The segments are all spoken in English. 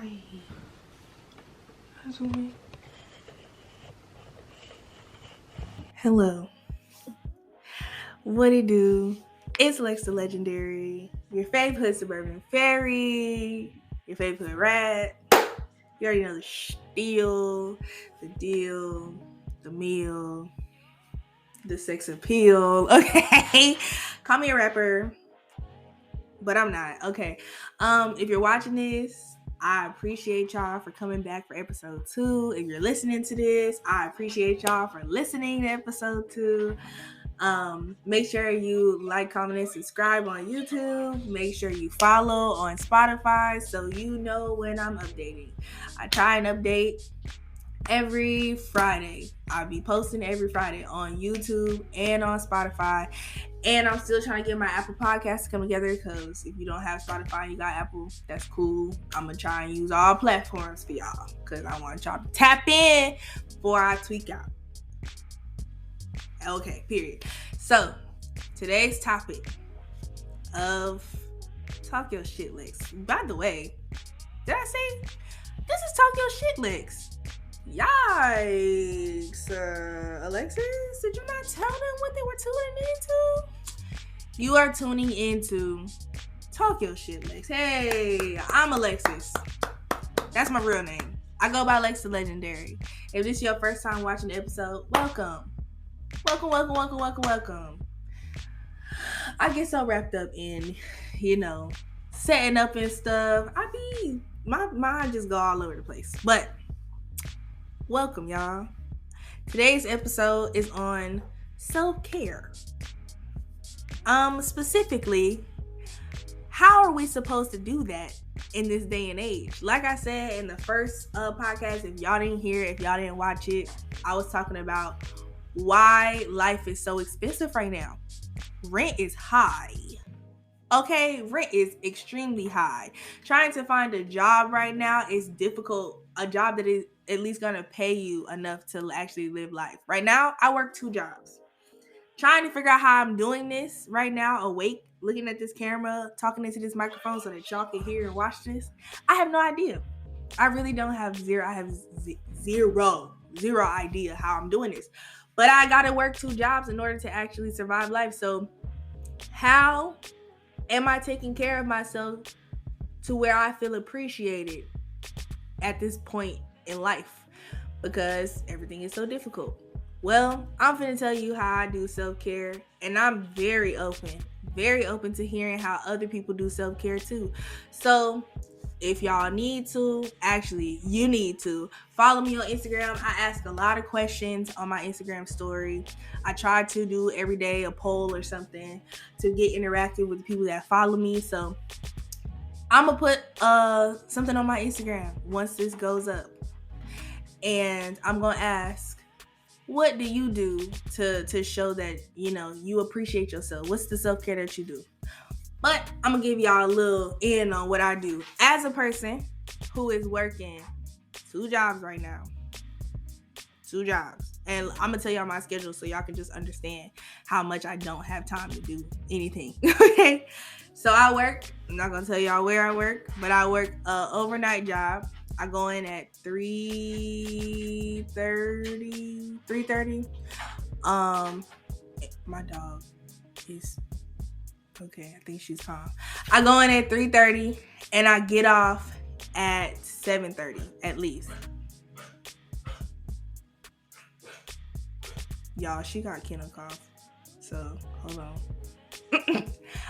Hi. That's me. Hello. What it do? It's Lex the Legendary, your favorite suburban fairy, your favorite rat. You already know the steal, the deal, the meal, the sex appeal. Okay. Call me a rapper, but I'm not. Okay. If you're watching this, I appreciate y'all for coming back for episode 2. If you're listening to this, I appreciate y'all for listening to episode 2. Make sure you like, comment, and subscribe on YouTube. Make sure you follow on Spotify so you know when I'm updating. I try and update every Friday. I'll be posting every Friday on YouTube and on Spotify. And I'm still trying to get my Apple Podcasts to come together because if you don't have Spotify and you got Apple, that's cool. I'm going to try and use all platforms for y'all because I want y'all to tap in before I tweak out. Okay, period. So, today's topic of Talk Your Shit Lex. By the way, did I say this is Talk Your Shit Lex? Yikes. Alexis, did you not tell them what they were tuning into? You are tuning into Talk Your Shit Lex. Hey, I'm Alexis. That's my real name. I go by Lex the Legendary. If this is your first time watching the episode, welcome. Welcome. I get so wrapped up in, setting up and stuff. My mind just go all over the place. But welcome, y'all. Today's episode is on self-care. Specifically, how are we supposed to do that in this day and age? Like I said in the first podcast, if y'all didn't hear it, if y'all didn't watch it, I was talking about why life is so expensive right now. Rent is high. Okay, rent is extremely high. Trying to find a job right now is difficult. A job that is at least going to pay you enough to actually live life. Right now, I work 2 jobs. Trying to figure out how I'm doing this right now, awake, looking at this camera, talking into this microphone so that y'all can hear and watch this. I have no idea. I really don't have zero. I have zero idea how I'm doing this. But I got to work 2 jobs in order to actually survive life. So how am I taking care of myself to where I feel appreciated at this point in life? Because everything is so difficult. Well, I'm finna tell you how I do self-care, and I'm very open to hearing how other people do self-care too. So if y'all need to, actually, you need to follow me on Instagram. I ask a lot of questions on my Instagram story. I try to do every day a poll or something to get interactive with the people that follow me. So I'm going to put something on my Instagram once this goes up. And I'm going to ask, what do you do to show that, you appreciate yourself? What's the self-care that you do? But I'm going to give y'all a little in on what I do as a person who is working 2 jobs right now. 2 jobs. And I'm going to tell y'all my schedule so y'all can just understand how much I don't have time to do anything. Okay? So I work. I'm not going to tell y'all where I work, but I work an overnight job. I go in at 3:30. My dog is... okay, I think she's calm. I go in at 3:30 and I get off at 7:30 at least. Y'all, she got kennel cough. So, hold on.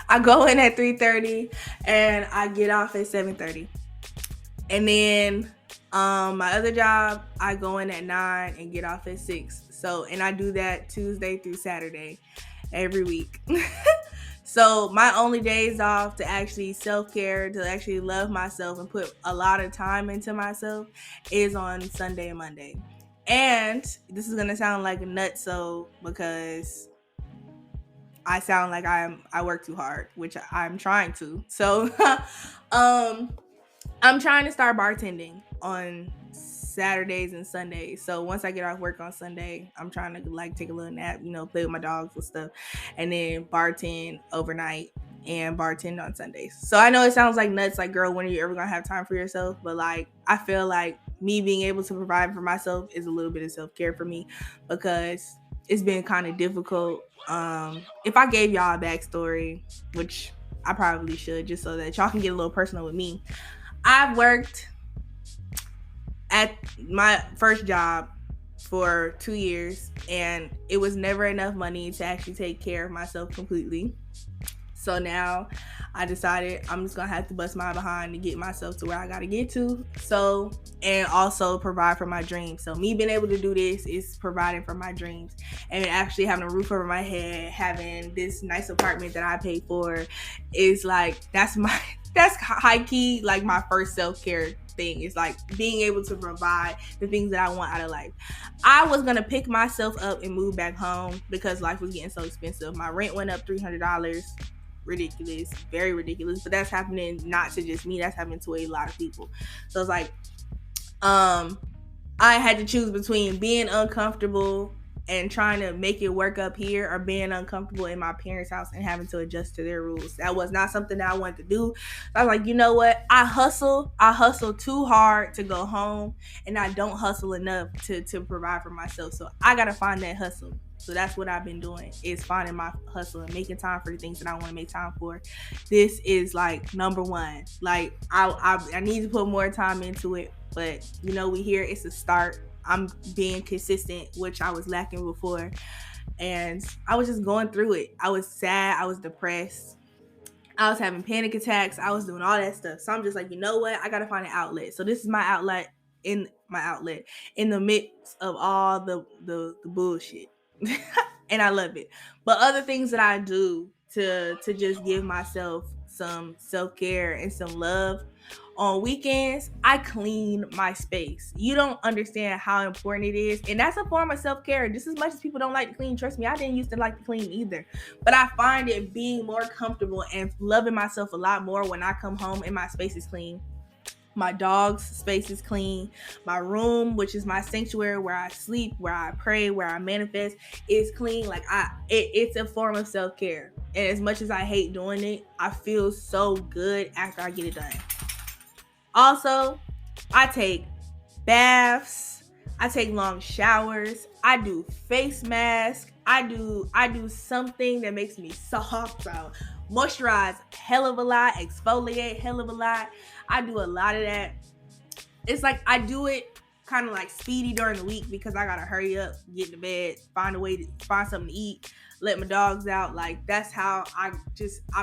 I go in at 3:30 and I get off at 7:30. And then my other job, I go in at 9 and get off at 6. So, and I do that Tuesday through Saturday every week. So my only days off to actually self-care, to actually love myself and put a lot of time into myself is on Sunday and Monday. And this is going to sound like a nutso because I sound like I work too hard, which I'm trying to. So I'm trying to start bartending on Saturdays and Sundays. So once I get off work on Sunday, I'm trying to take a little nap, play with my dogs and stuff, and then bartend overnight and bartend on Sundays. So I know it sounds like nuts, like, girl, when are you ever gonna have time for yourself? But like, I feel like me being able to provide for myself is a little bit of self-care for me, because it's been kind of difficult. If I gave y'all a backstory, which I probably should, just so that y'all can get a little personal with me. I've worked at my first job for 2 years, and it was never enough money to actually take care of myself completely. So now I decided I'm just gonna have to bust my behind to get myself to where I gotta get to. So, and also provide for my dreams. So me being able to do this is providing for my dreams, and actually having a roof over my head, having this nice apartment that I paid for, is like, that's high key like my first self-care thing. It's like being able to provide the things that I want out of life. I was gonna pick myself up and move back home because life was getting so expensive. My rent went up $300. Ridiculous, very ridiculous. But that's happening not to just me, that's happening to a lot of people. So it's like, I had to choose between being uncomfortable and trying to make it work up here, or being uncomfortable in my parents' house and having to adjust to their rules. That was not something that I wanted to do. I was like, you know what? I hustle too hard to go home, and I don't hustle enough to provide for myself. So I gotta find that hustle. So that's what I've been doing, is finding my hustle and making time for the things that I want to make time for. This is like number one. Like, I need to put more time into it, but you know, we here, it's a start. I'm being consistent, which I was lacking before. And I was just going through it. I was sad. I was depressed. I was having panic attacks. I was doing all that stuff. So I'm just like, you know what? I got to find an outlet. So this is my outlet in the midst of all the bullshit. And I love it. But other things that I do to just give myself some self-care and some love, on weekends, I clean my space. You don't understand how important it is. And that's a form of self-care. Just as much as people don't like to clean, trust me, I didn't used to like to clean either. But I find it being more comfortable and loving myself a lot more when I come home and my space is clean. My dog's space is clean. My room, which is my sanctuary where I sleep, where I pray, where I manifest, is clean. Like, it's a form of self-care. And as much as I hate doing it, I feel so good after I get it done. Also, I take baths. I take long showers. I do face masks. I do something that makes me soft. So moisturize hell of a lot, exfoliate hell of a lot. I do a lot of that. It's like I do it kind of like speedy during the week because I gotta hurry up, get to bed, find something to eat, let my dogs out. Like, that's how I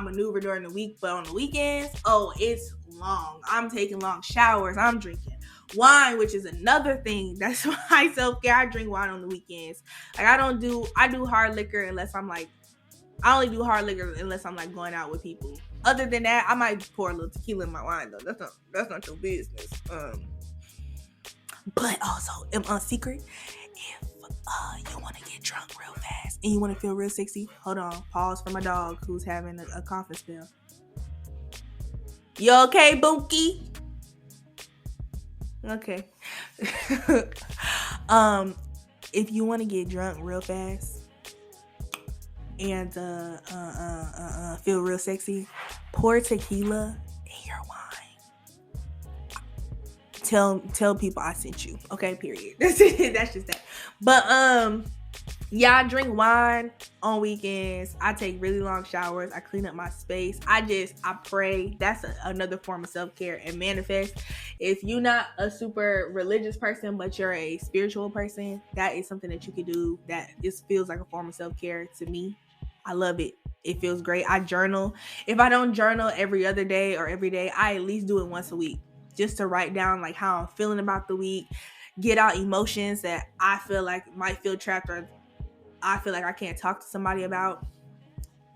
maneuver during the week. But on the weekends, oh, it's long. I'm taking long showers. I'm drinking wine, which is another thing. That's my self-care. I drink wine on the weekends. Like, I do hard liquor unless I'm like, I only do hard liquor unless I'm like going out with people. Other than that, I might pour a little tequila in my wine though. That's not your business. But also, secret, if you want to get drunk real fast and you want to feel real sexy, hold on, pause for my dog who's having a coughing spell. You okay, Bookie? Okay. If you want to get drunk real fast and feel real sexy, pour tequila in your wine. Tell people I sent you. Okay, period. That's it. That's just that. But yeah, I drink wine on weekends. I take really long showers. I clean up my space. I pray. That's another form of self-care and manifest. If you're not a super religious person, but you're a spiritual person, that is something that you could do that just feels like a form of self-care to me. I love it. It feels great. I journal. If I don't journal every other day or every day, I at least do it once a week, just to write down like how I'm feeling about the week, get out emotions that I feel like might feel trapped or I feel like I can't talk to somebody about.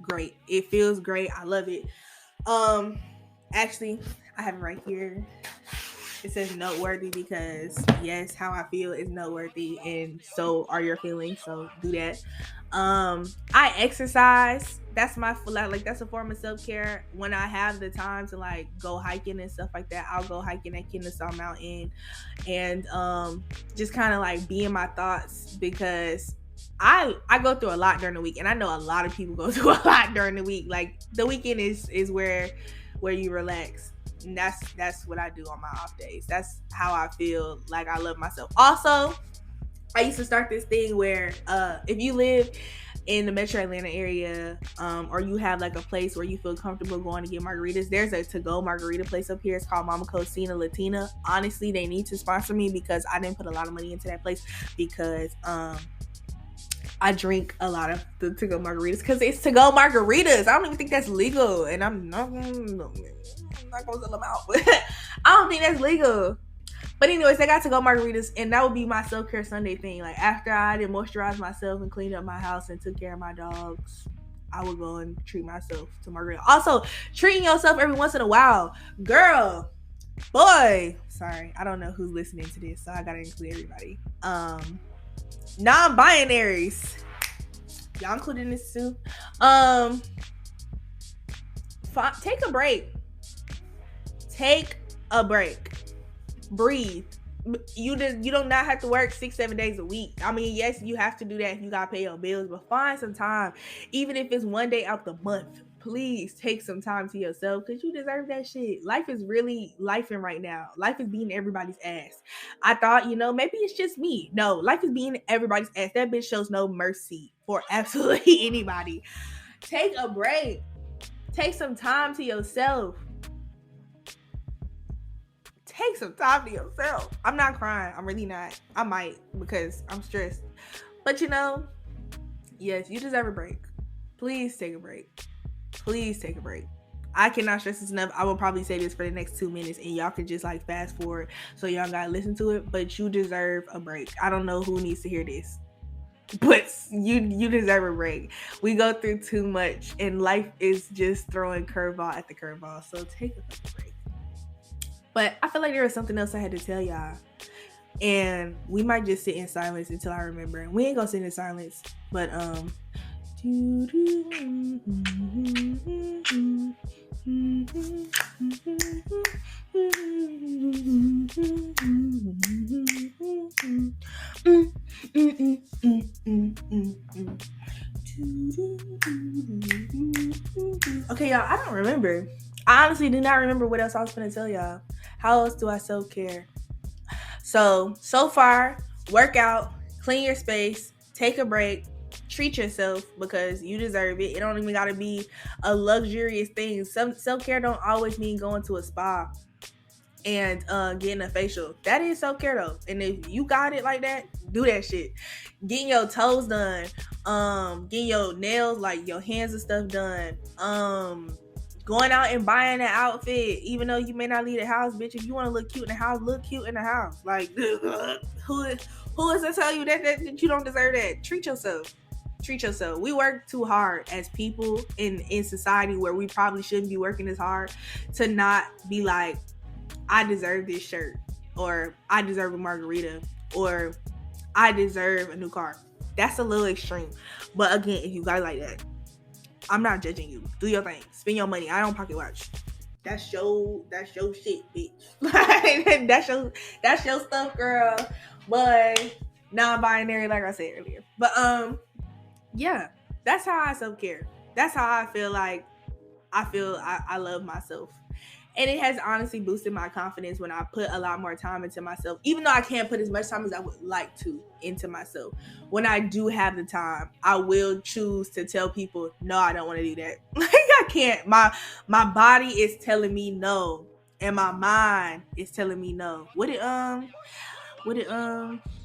Great. It feels great. I love it. Actually, I have it right here. It says noteworthy because yes, how I feel is noteworthy and so are your feelings. So do that. I exercise. That's that's a form of self-care. When I have the time to like go hiking and stuff like that, I'll go hiking at Kennesaw Mountain and just kind of like be in my thoughts because I go through a lot during the week, and I know a lot of people go through a lot during the week. Like the weekend is where you relax. And that's what I do on my off days. That's how I feel like I love myself. Also, I used to start this thing where if you live in the metro Atlanta area, or you have like a place where you feel comfortable going to get margaritas, there's a to-go margarita place up here. It's called Mama Cocina Latina. Honestly, they need to sponsor me because I didn't put a lot of money into that place because I drink a lot of the to-go margaritas because it's to-go margaritas. I don't even think that's legal, and I'm not gonna sell them out. But I don't think that's legal. But anyways, I got to go margaritas, and that would be my self-care Sunday thing. Like after I did moisturize myself and cleaned up my house and took care of my dogs, I would go and treat myself to margarita. Also, treating yourself every once in a while, girl, boy. Sorry, I don't know who's listening to this, so I gotta include everybody. Non-binaries, y'all including this too. Take a break. Take a break. Breathe. You do not have to work 6-7 days a week. I mean, yes, you have to do that if you gotta pay your bills, but find some time, even if it's one day out the month. Please take some time to yourself because you deserve that shit. Life is really lifing right now. Life is beating everybody's ass. I thought, maybe it's just me. No, life is beating everybody's ass. That bitch shows no mercy for absolutely anybody. Take a break. Take some time to yourself. Take some time to yourself. I'm not crying. I'm really not. I might because I'm stressed. But yes, you deserve a break. Please take a break. Please take a break. I cannot stress this enough. I will probably say this for the next 2 minutes and y'all can just like fast forward so y'all gotta listen to it. But you deserve a break. I don't know who needs to hear this, but you deserve a break. We go through too much and life is just throwing curveball at the curveball. So take a fucking break. But I feel like there was something else I had to tell y'all. And we might just sit in silence until I remember. We ain't gonna sit in silence. But okay, y'all, I don't remember. I honestly do not remember what else I was gonna tell y'all. How else do I self-care? So far, work out, clean your space, take a break, treat yourself because you deserve it. It don't even gotta be a luxurious thing. Some self-care don't always mean going to a spa and getting a facial. That is self-care though. And if you got it like that, do that shit. Getting your toes done, getting your nails, like your hands and stuff done, going out and buying an outfit, even though you may not leave the house, bitch. If you want to look cute in the house, look cute in the house. Like, who is to tell you that you don't deserve that? Treat yourself. Treat yourself. We work too hard as people in society where we probably shouldn't be working as hard to not be like, I deserve this shirt, or I deserve a margarita, or I deserve a new car. That's a little extreme. But again, if you got it like that, I'm not judging you. Do your thing. Spend your money. I don't pocket watch. That's your shit, bitch. that's your stuff, girl. But non-binary, like I said earlier. But yeah, that's how I self-care. That's how I feel like I love myself. And it has honestly boosted my confidence when I put a lot more time into myself, even though I can't put as much time as I would like to into myself. When I do have the time, I will choose to tell people, no, I don't want to do that. Like, I can't. My body is telling me no, and my mind is telling me no. My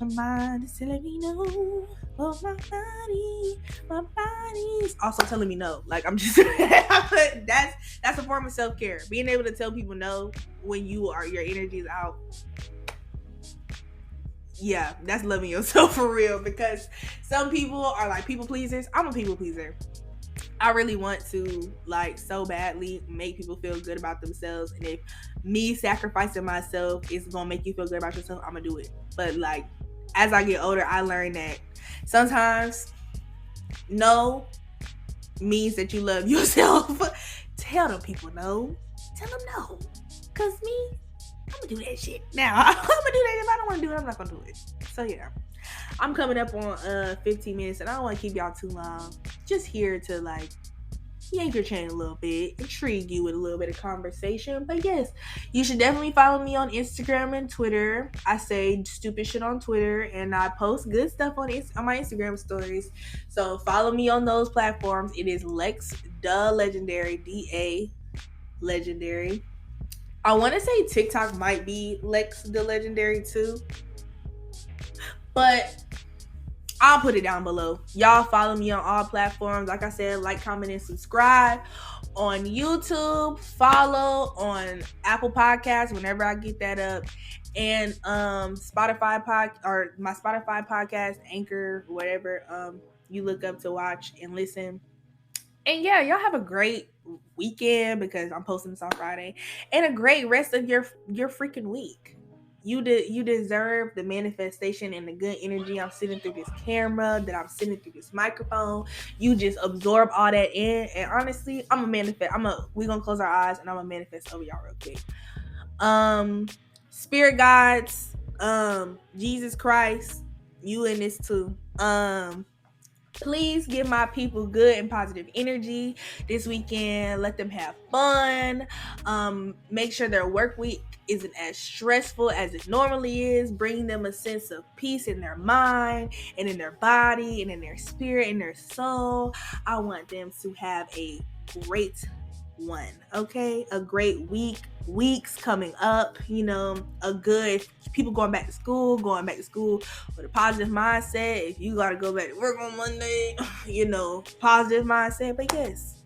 mind is telling me no. Oh, my body's also telling me no. Like, I'm just that's a form of self-care. Being able to tell people no when your energy is out. Yeah, that's loving yourself for real, because some people are like people pleasers. I'm a people pleaser. I really want to, like, so badly make people feel good about themselves, and if me sacrificing myself is gonna make you feel good about yourself, I'm gonna do it. But like, as I get older, I learned that sometimes no means that you love yourself. Tell them people no. Tell them no. Cause me, I'm gonna do that shit now. I'm gonna do that. If I don't want to do it, I'm not gonna do it. So yeah, I'm coming up on 15 minutes, and I don't want to keep y'all too long. Just here to like yank your chain a little bit, intrigue you with a little bit of conversation. But yes, you should definitely follow me on Instagram and Twitter. I say stupid shit on Twitter, and I post good stuff on my Instagram stories. So follow me on those platforms. It is Lex the Legendary, DA Legendary. I want to say TikTok might be Lex the Legendary too, but I'll put it down below. Y'all follow me on all platforms. Like I said, like, comment, and subscribe on YouTube. Follow on Apple Podcasts whenever I get that up, and Spotify or my Spotify podcast, Anchor, whatever you look up to watch and listen. And yeah, y'all have a great weekend, because I'm posting this on Friday, and a great rest of your freaking week. You deserve the manifestation and the good energy I'm sending through this camera, that I'm sending through this microphone. You just absorb all that in, and honestly, I'm a manifest. We gonna close our eyes, and I'm gonna manifest over y'all real quick. Spirit guides, Jesus Christ, you in this too. Please give my people good and positive energy this weekend. Let them have fun. Make sure their work week isn't as stressful as it normally is. Bring them a sense of peace in their mind and in their body and in their spirit and their soul. I want them to have a great one, okay? A great weeks coming up, a good people going back to school with a positive mindset. If you gotta go back to work on Monday, positive mindset. But yes,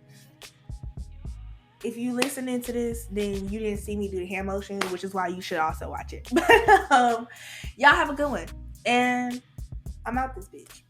if you listening to this, then you didn't see me do the hand motion, which is why you should also watch it. But y'all have a good one, and I'm out this bitch.